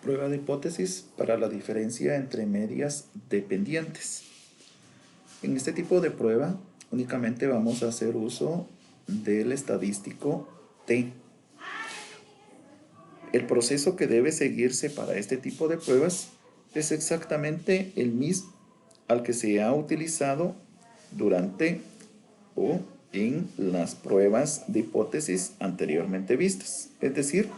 Prueba de hipótesis para la diferencia entre medias dependientes. En este tipo de prueba únicamente vamos a hacer uso del estadístico T. El proceso que debe seguirse para este tipo de pruebas es exactamente el mismo al que se ha utilizado durante o en las pruebas de hipótesis anteriormente vistas. Es decir,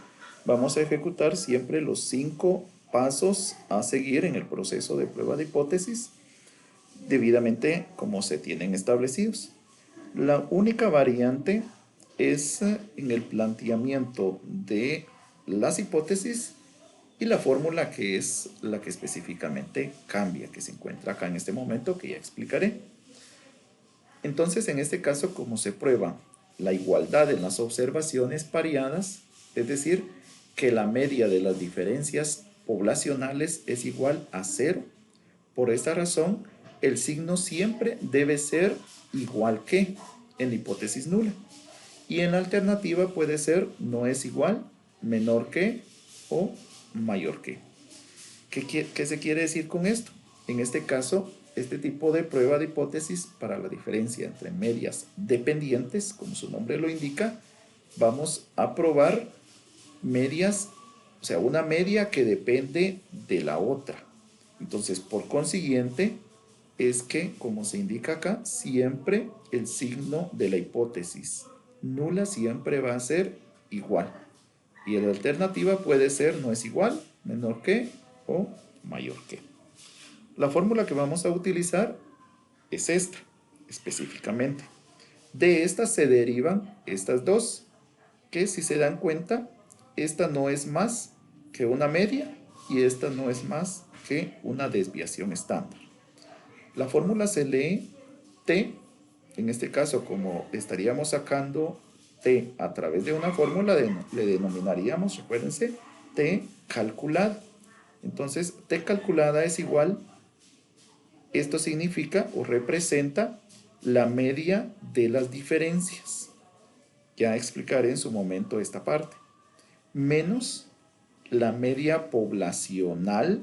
vamos a ejecutar siempre los 5 pasos a seguir en el proceso de prueba de hipótesis debidamente como se tienen establecidos. La única variante es en el planteamiento de las hipótesis y la fórmula que es la que específicamente cambia, que se encuentra acá en este momento, que ya explicaré. Entonces, en este caso, como se prueba la igualdad en las observaciones pareadas, es decir, que la media de las diferencias poblacionales es igual a 0. Por esta razón, el signo siempre debe ser igual que en la hipótesis nula. Y en la alternativa puede ser no es igual, menor que o mayor que. ¿Qué se quiere decir con esto? En este caso, este tipo de prueba de hipótesis para la diferencia entre medias dependientes, como su nombre lo indica, vamos a probar medias, o sea, una media que depende de la otra. Entonces, por consiguiente, es que, como se indica acá, siempre el signo de la hipótesis nula siempre va a ser igual. Y la alternativa puede ser no es igual, menor que o mayor que. La fórmula que vamos a utilizar es esta, específicamente. De estas se derivan estas dos, que si se dan cuenta, esta no es más que una media y esta no es más que una desviación estándar. La fórmula se lee T, en este caso como estaríamos sacando T a través de una fórmula, le denominaríamos, recuérdense, T calculada. Entonces, T calculada es igual, esto significa o representa la media de las diferencias. Ya explicaré en su momento esta parte. Menos la media poblacional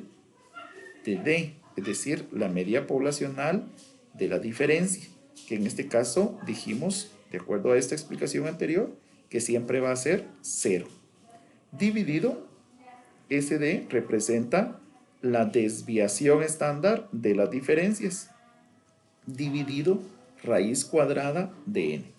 de D, es decir, la media poblacional de la diferencia, que en este caso dijimos, de acuerdo a esta explicación anterior, que siempre va a ser 0. Dividido, SD representa la desviación estándar de las diferencias, dividido raíz cuadrada de n.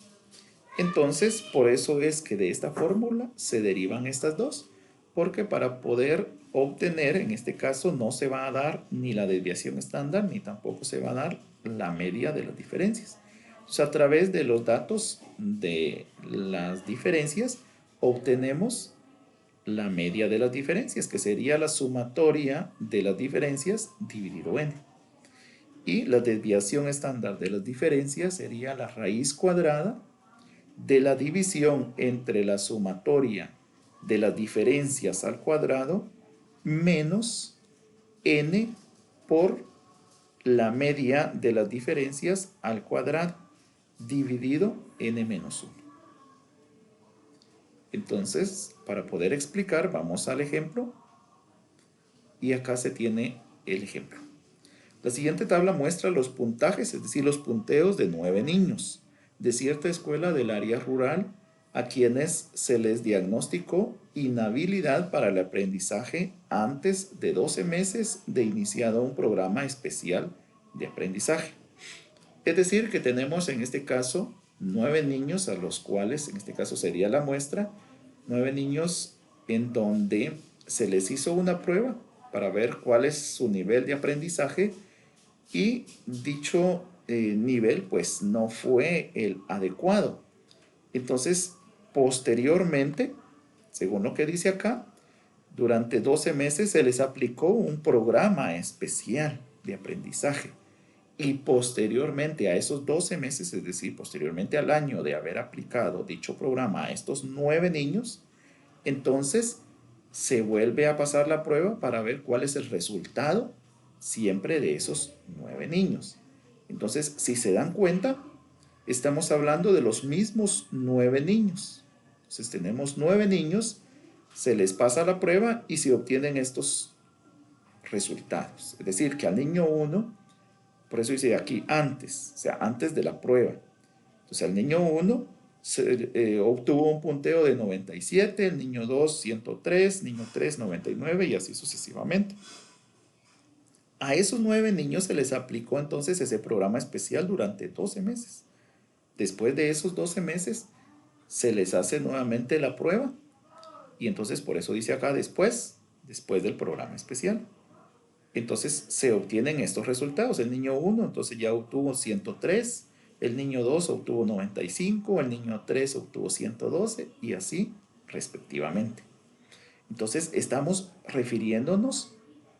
Entonces, por eso es que de esta fórmula se derivan estas dos, porque para poder obtener, en este caso, no se va a dar ni la desviación estándar, ni tampoco se va a dar la media de las diferencias. Entonces, a través de los datos de las diferencias, obtenemos la media de las diferencias, que sería la sumatoria de las diferencias dividido n. Y la desviación estándar de las diferencias sería la raíz cuadrada de la división entre la sumatoria de las diferencias al cuadrado menos n por la media de las diferencias al cuadrado dividido n menos 1. Entonces, para poder explicar, vamos al ejemplo y acá se tiene el ejemplo. La siguiente tabla muestra los puntajes, es decir, los punteos de 9 niños de cierta escuela del área rural a quienes se les diagnosticó inhabilidad para el aprendizaje antes de 12 meses de iniciado un programa especial de aprendizaje. Es decir, que tenemos en este caso 9 niños a los cuales, en este caso sería la muestra, 9 niños en donde se les hizo una prueba para ver cuál es su nivel de aprendizaje y dicho nivel pues no fue el adecuado. Entonces, posteriormente, según lo que dice acá, durante 12 meses se les aplicó un programa especial de aprendizaje. Y posteriormente a esos 12 meses, es decir, posteriormente al año de haber aplicado dicho programa a estos 9 niños, entonces se vuelve a pasar la prueba para ver cuál es el resultado siempre de esos 9 niños. Entonces, si se dan cuenta, estamos hablando de los mismos 9 niños. Entonces tenemos 9 niños se les pasa la prueba y se obtienen estos resultados. Es decir, que al niño 1, por eso dice aquí antes, o sea, antes de la prueba. Entonces al niño 1 obtuvo un punteo de 97, el niño 2 103, niño 3 99 y así sucesivamente. A esos 9 niños se les aplicó entonces ese programa especial durante 12 meses. Después de esos 12 meses se les hace nuevamente la prueba y entonces por eso dice acá después del programa especial. Entonces se obtienen estos resultados. El niño 1 entonces ya obtuvo 103, el niño 2 obtuvo 95, el niño 3 obtuvo 112 y así respectivamente. Entonces estamos refiriéndonos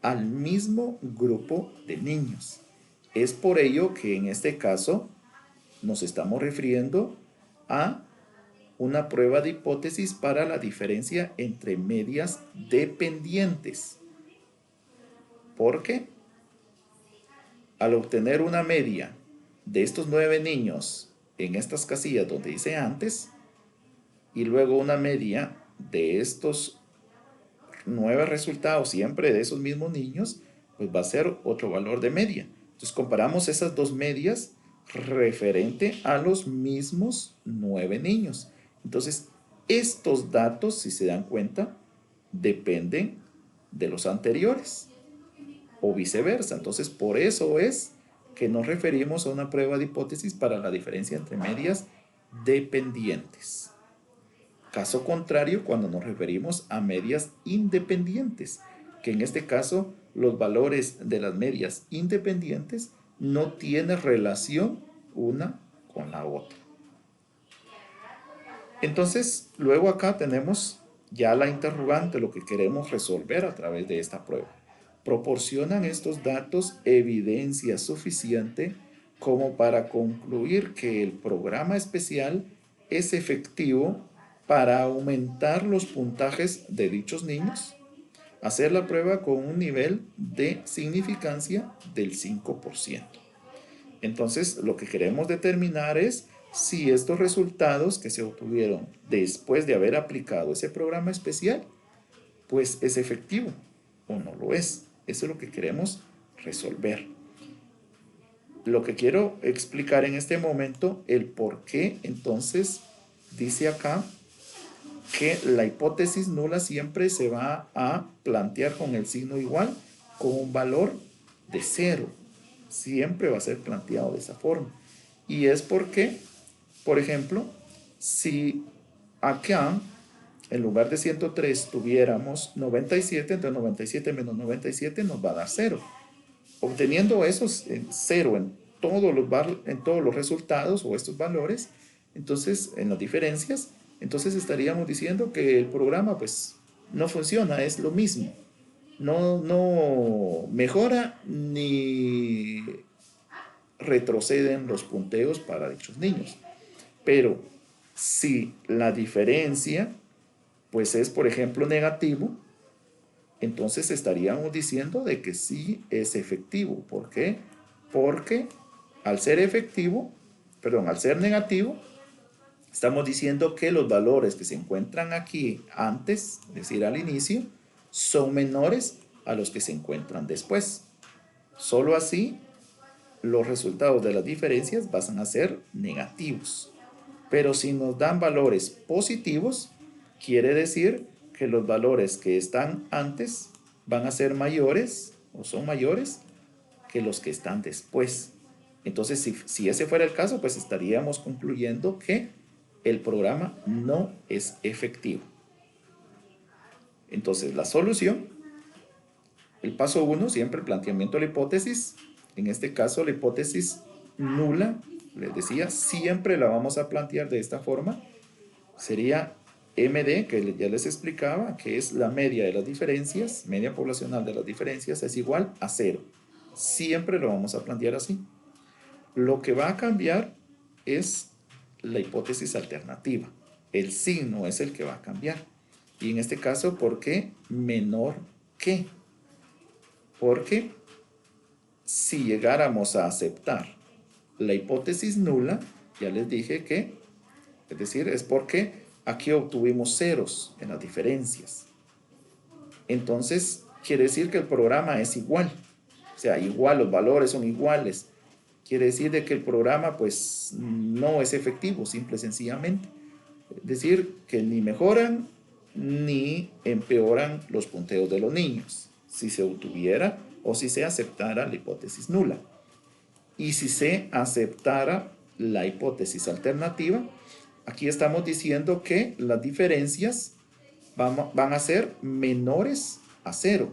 al mismo grupo de niños. Es por ello que en este caso nos estamos refiriendo a una prueba de hipótesis para la diferencia entre medias dependientes. Porque al obtener una media de estos 9 niños en estas casillas donde dice antes, y luego una media de estos 9 resultados siempre de esos mismos niños, pues va a ser otro valor de media. Entonces comparamos esas dos medias referente a los mismos 9 niños. Entonces estos datos, si se dan cuenta, dependen de los anteriores o viceversa. Entonces por eso es que nos referimos a una prueba de hipótesis para la diferencia entre medias dependientes. Caso contrario, cuando nos referimos a medias independientes, que en este caso los valores de las medias independientes no tienen relación una con la otra. Entonces, luego acá tenemos ya la interrogante, lo que queremos resolver a través de esta prueba. ¿Proporcionan estos datos evidencia suficiente como para concluir que el programa especial es efectivo para aumentar los puntajes de dichos niños? Hacer la prueba con un nivel de significancia del 5%. Entonces, lo que queremos determinar es si estos resultados que se obtuvieron después de haber aplicado ese programa especial, pues es efectivo o no lo es. Eso es lo que queremos resolver. Lo que quiero explicar en este momento, el por qué entonces dice acá que la hipótesis nula siempre se va a plantear con el signo igual, con un valor de 0. Siempre va a ser planteado de esa forma. Y es porque, por ejemplo, si acá en lugar de 103 tuviéramos 97, entonces 97 menos 97 nos va a dar 0. Obteniendo esos 0 en todos los resultados o estos valores, entonces en las diferencias, entonces estaríamos diciendo que el programa pues no funciona, es lo mismo. No mejora ni retroceden los punteos para dichos niños. Pero si la diferencia pues es, por ejemplo, negativo, entonces estaríamos diciendo de que sí es efectivo. ¿Por qué? Porque al ser al ser negativo, estamos diciendo que los valores que se encuentran aquí antes, es decir, al inicio, son menores a los que se encuentran después. Solo así los resultados de las diferencias van a ser negativos. Pero si nos dan valores positivos, quiere decir que los valores que están antes van a ser mayores o son mayores que los que están después. Entonces, si ese fuera el caso, pues estaríamos concluyendo que el programa no es efectivo. Entonces, la solución, el paso 1, siempre el planteamiento de la hipótesis. En este caso, la hipótesis nula, les decía, siempre la vamos a plantear de esta forma. Sería MD, que ya les explicaba, que es la media de las diferencias, media poblacional de las diferencias, es igual a 0. Siempre lo vamos a plantear así. Lo que va a cambiar es la hipótesis alternativa. El signo es el que va a cambiar. Y en este caso, ¿por qué menor que? Porque si llegáramos a aceptar la hipótesis nula, ya les dije que, es decir, es porque aquí obtuvimos ceros en las diferencias. Entonces, quiere decir que el programa es igual. O sea, igual, los valores son iguales. Quiere decir de que el programa, pues, no es efectivo, simple y sencillamente. Es decir, que ni mejoran ni empeoran los punteos de los niños, si se obtuviera o si se aceptara la hipótesis nula. Y si se aceptara la hipótesis alternativa, aquí estamos diciendo que las diferencias van a ser menores a cero.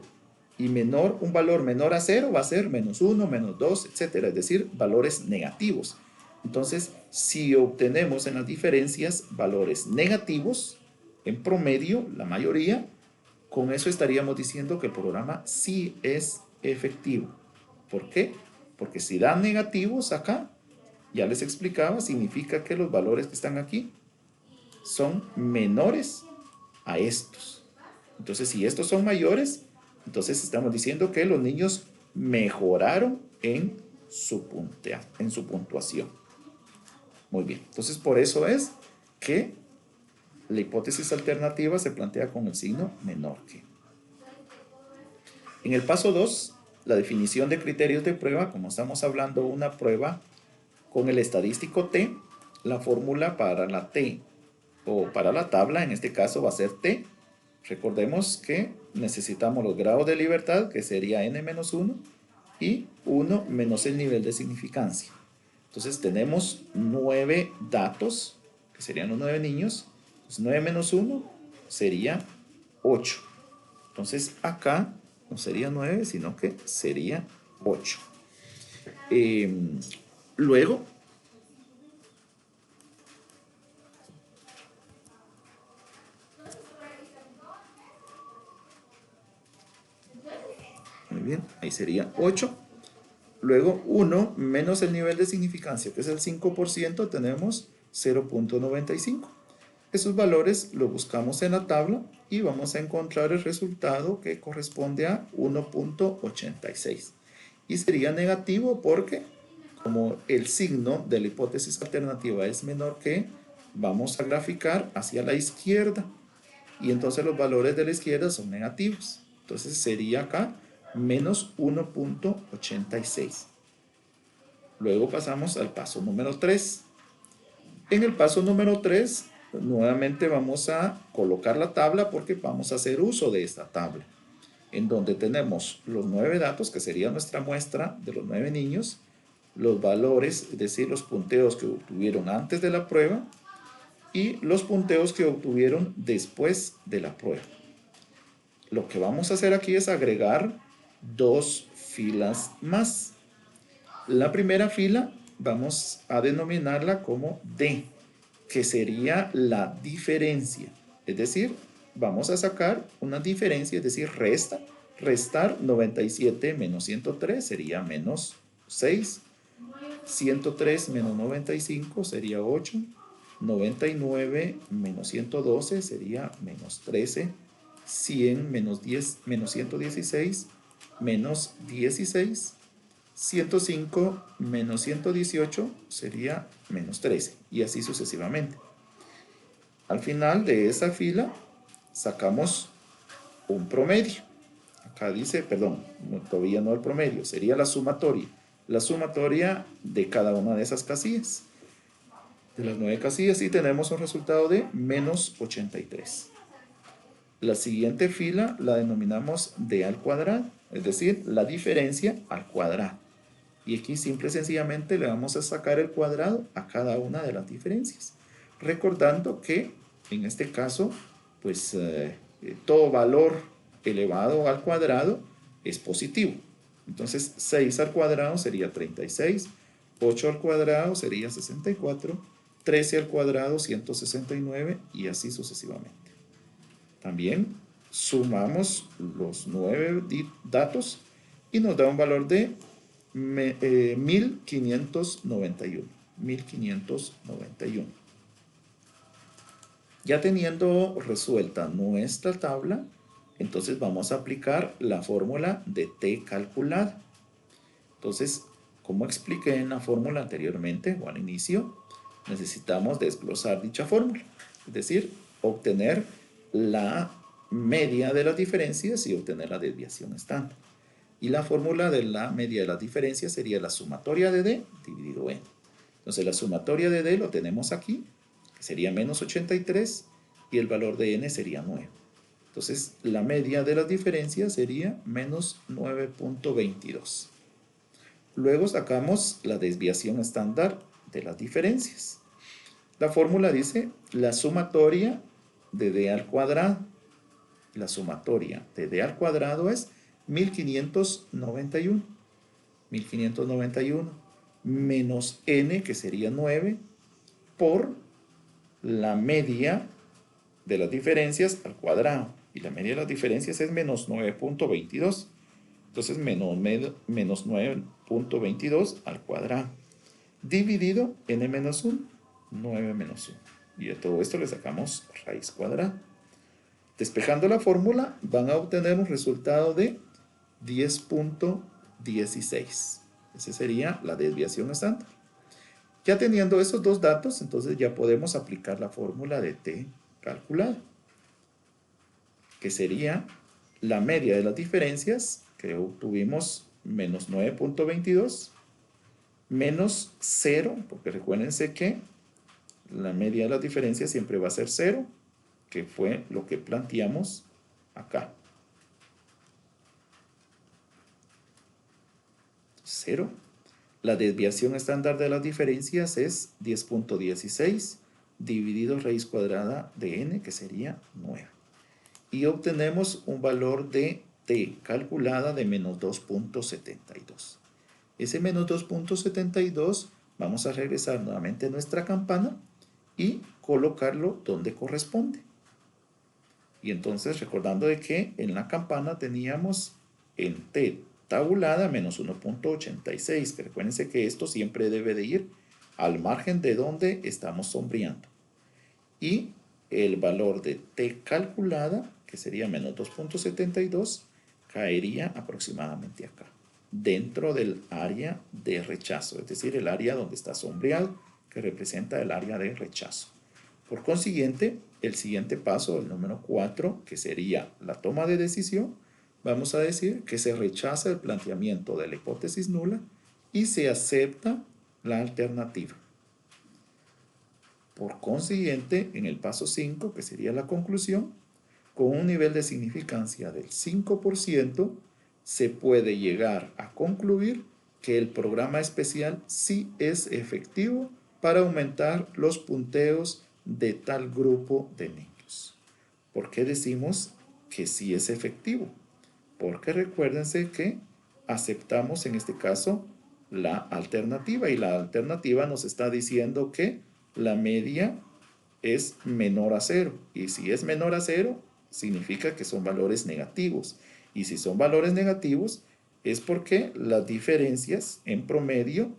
Y un valor menor a cero va a ser -1, -2, etc. Es decir, valores negativos. Entonces, si obtenemos en las diferencias valores negativos, en promedio, la mayoría, con eso estaríamos diciendo que el programa sí es efectivo. ¿Por qué? Porque si dan negativos acá, ya les explicaba, significa que los valores que están aquí son menores a estos. Entonces, si estos son mayores, entonces estamos diciendo que los niños mejoraron en su puntuación. Muy bien, entonces por eso es que la hipótesis alternativa se plantea con el signo menor que. En el paso 2, la definición de criterios de prueba, como estamos hablando una prueba con el estadístico T, la fórmula para la T o para la tabla, en este caso va a ser T. Recordemos que necesitamos los grados de libertad, que sería n-1, y 1 menos el nivel de significancia. Entonces tenemos 9 datos, que serían los 9 niños. Entonces 9 menos 1 sería 8. Entonces acá no sería 9, sino que sería 8. Luego, muy bien, ahí sería 8. Luego 1 menos el nivel de significancia, que es el 5%, tenemos 0.95. Esos valores los buscamos en la tabla y vamos a encontrar el resultado que corresponde a 1.86. Y sería negativo porque, como el signo de la hipótesis alternativa es menor que, vamos a graficar hacia la izquierda. Y entonces los valores de la izquierda son negativos. Entonces sería acá menos 1.86. Luego pasamos al paso número 3. En el paso número 3, nuevamente vamos a colocar la tabla porque vamos a hacer uso de esta tabla, en donde tenemos los 9 datos, que sería nuestra muestra de los 9 niños, los valores, es decir, los punteos que obtuvieron antes de la prueba y los punteos que obtuvieron después de la prueba. Lo que vamos a hacer aquí es agregar 2 filas más. La primera fila vamos a denominarla como D, que sería la diferencia. Es decir, vamos a sacar una diferencia, es decir, restar 97 menos 103 sería menos 6. 103 menos 95 sería 8. 99 menos 112 sería menos 13. 100 menos 10 menos 116 menos 16. 105 menos 118 sería menos 13 y así sucesivamente. Al final de esa fila sacamos un promedio. Acá dice, perdón, todavía no el promedio, sería la sumatoria. La sumatoria de cada una de esas casillas. De las 9 casillas y tenemos un resultado de menos 83. La siguiente fila la denominamos D al cuadrado, es decir, la diferencia al cuadrado. Y aquí simple y sencillamente le vamos a sacar el cuadrado a cada una de las diferencias. Recordando que en este caso, pues todo valor elevado al cuadrado es positivo. Entonces 6 al cuadrado sería 36, 8 al cuadrado sería 64, 13 al cuadrado 169 y así sucesivamente. También sumamos los 9 datos y nos da un valor de 1591. Ya teniendo resuelta nuestra tabla, entonces vamos a aplicar la fórmula de T calculada. Entonces, como expliqué en la fórmula anteriormente o al inicio, necesitamos desglosar dicha fórmula. Es decir, obtener la media de las diferencias y obtener la desviación estándar. Y la fórmula de la media de las diferencias sería la sumatoria de D dividido N. Entonces la sumatoria de D lo tenemos aquí, que sería menos 83, y el valor de N sería 9. Entonces la media de las diferencias sería menos 9.22. Luego sacamos la desviación estándar de las diferencias. La fórmula dice la sumatoria de D al cuadrado. La sumatoria de D al cuadrado es 1591. 1591 menos N, que sería 9, por la media de las diferencias al cuadrado. Y la media de las diferencias es menos 9.22. Entonces menos 9.22 al cuadrado. Dividido N menos 1. 9 menos 1. Y de todo esto le sacamos raíz cuadrada. Despejando la fórmula van a obtener un resultado de 10.16. Esa sería la desviación estándar. Ya teniendo esos dos datos, entonces ya podemos aplicar la fórmula de T calculada, que sería la media de las diferencias, que obtuvimos menos 9.22, menos 0, porque recuérdense que la media de las diferencias siempre va a ser 0, que fue lo que planteamos acá. 0. La desviación estándar de las diferencias es 10.16 dividido raíz cuadrada de n, que sería 9. Y obtenemos un valor de t calculada de menos 2.72. Ese menos 2.72 vamos a regresar nuevamente a nuestra campana y colocarlo donde corresponde. Y entonces recordando de que en la campana teníamos en t tabulada menos 1.86, que recuérdense que esto siempre debe de ir al margen de donde estamos sombreando. Y el valor de t calculada, que sería menos 2.72, caería aproximadamente acá, dentro del área de rechazo, es decir, el área donde está sombreado, que representa el área de rechazo. Por consiguiente, el siguiente paso, el número 4, que sería la toma de decisión, vamos a decir que se rechaza el planteamiento de la hipótesis nula y se acepta la alternativa. Por consiguiente, en el paso 5, que sería la conclusión, con un nivel de significancia del 5%, se puede llegar a concluir que el programa especial sí es efectivo para aumentar los punteos de tal grupo de niños. ¿Por qué decimos que sí es efectivo? Porque recuérdense que aceptamos en este caso la alternativa, y la alternativa nos está diciendo que la media es menor a 0, y si es menor a 0 significa que son valores negativos, y si son valores negativos es porque las diferencias en promedio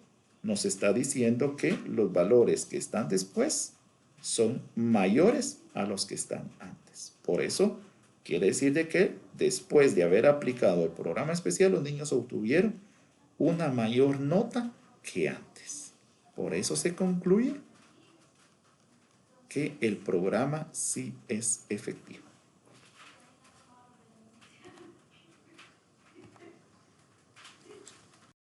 nos está diciendo que los valores que están después son mayores a los que están antes. Por eso quiere decir de que después de haber aplicado el programa especial, los niños obtuvieron una mayor nota que antes. Por eso se concluye que el programa sí es efectivo.